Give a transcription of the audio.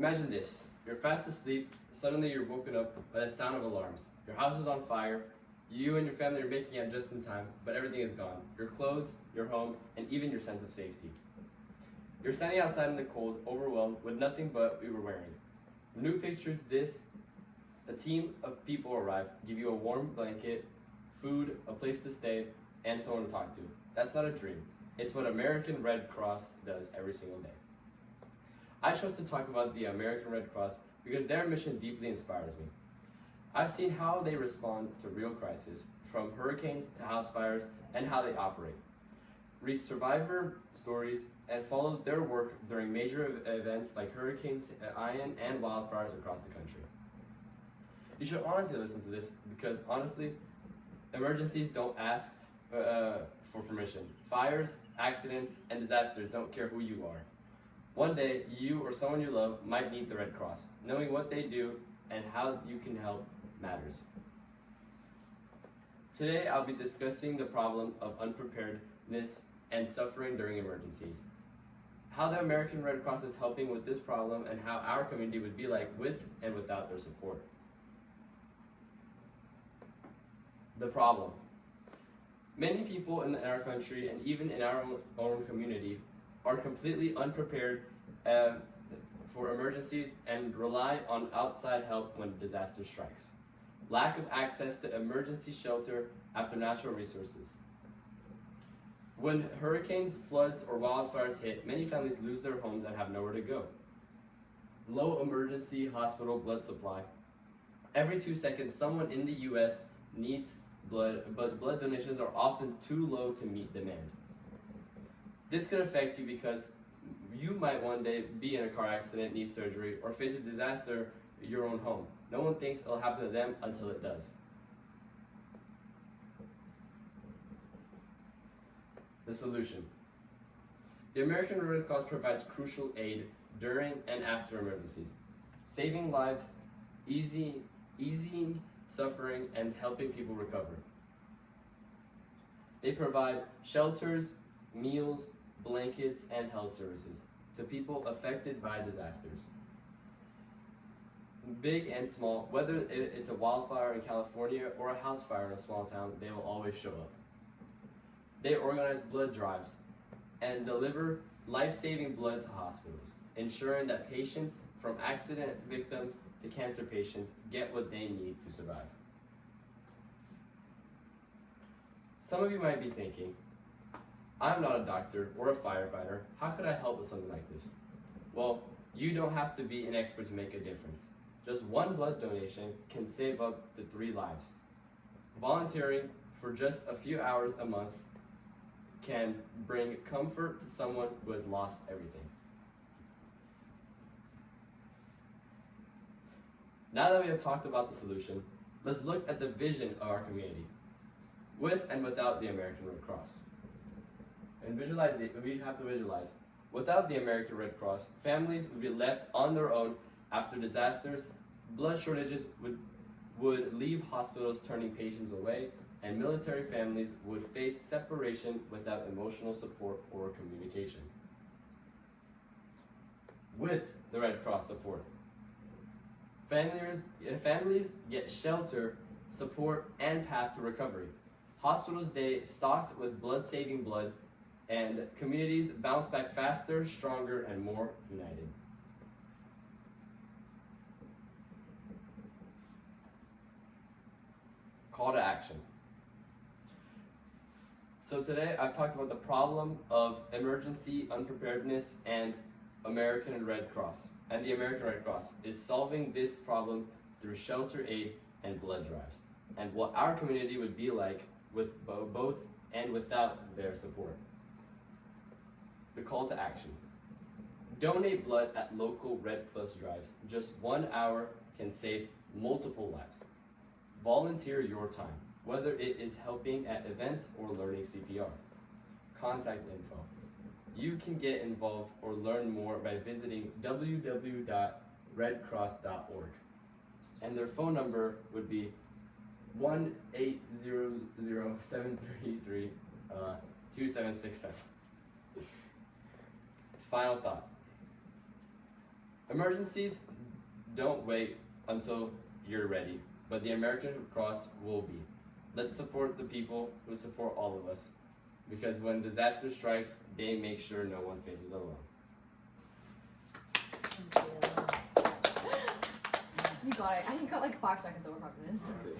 Imagine this. You're fast asleep, suddenly you're woken up by the sound of alarms. Your house is on fire, you and your family are making it just in time, but everything is gone. Your clothes, your home, and even your sense of safety. You're standing outside in the cold, overwhelmed, with nothing but what you were wearing. New pictures this, a team of people arrive, give you a warm blanket, food, a place to stay, and someone to talk to. That's not a dream. It's what American Red Cross does every single day. I chose to talk about the American Red Cross because their mission deeply inspires me. I've seen how they respond to real crises, from hurricanes to house fires, and how they operate. Read survivor stories and follow their work during major events like Hurricane Ian and wildfires across the country. You should honestly listen to this because honestly, emergencies don't ask for permission. Fires, accidents, and disasters don't care who you are. One day, you or someone you love might need the Red Cross. Knowing what they do and how you can help matters. Today, I'll be discussing the problem of unpreparedness and suffering during emergencies. How the American Red Cross is helping with this problem and how our community would be like with and without their support. The problem. Many people in our country and even in our own community are completely unprepared for emergencies and rely on outside help when disaster strikes. Lack of access to emergency shelter after natural resources. When hurricanes, floods, or wildfires hit, many families lose their homes and have nowhere to go. Low emergency hospital blood supply. Every 2 seconds, someone in the U.S. needs blood, but blood donations are often too low to meet demand. This could affect you because you might one day be in a car accident, need surgery, or face a disaster in your own home. No one thinks it'll happen to them until it does. The solution. The American Red Cross provides crucial aid during and after emergencies, saving lives, easing suffering, and helping people recover. They provide shelters, meals, blankets, and health services to people affected by disasters. Big and small, whether it's a wildfire in California or a house fire in a small town, they will always show up. They organize blood drives and deliver life-saving blood to hospitals, ensuring that patients from accident victims to cancer patients get what they need to survive. Some of you might be thinking, I'm not a doctor or a firefighter. How could I help with something like this? Well, you don't have to be an expert to make a difference. Just one blood donation can save up to 3 lives. Volunteering for just a few hours a month can bring comfort to someone who has lost everything. Now that we have talked about the solution, let's look at the vision of our community, with and without the American Red Cross. And visualize it, we have to visualize. Without the American Red Cross, families would be left on their own after disasters, blood shortages would leave hospitals turning patients away, and military families would face separation without emotional support or communication. With the Red Cross support, families get shelter, support, and path to recovery. Hospitals stay stocked with blood-saving blood, and communities bounce back faster, stronger, and more united. Call to action. So today I've talked about the problem of emergency unpreparedness and American Red Cross. And the American Red Cross is solving this problem through shelter aid and blood drives, and what our community would be like with both and without their support. The call to action. Donate blood at local Red Cross drives. Just 1 hour can save multiple lives. Volunteer your time, whether it is helping at events or learning CPR. Contact info. You can get involved or learn more by visiting www.redcross.org. And their phone number would be 1-800-733-2767. Final thought. Emergencies don't wait until you're ready, but the American Red Cross will be. Let's support the people who support all of us, because when disaster strikes, they make sure no one faces alone. You got it. I think you got like 5 seconds over confidence. Let's see.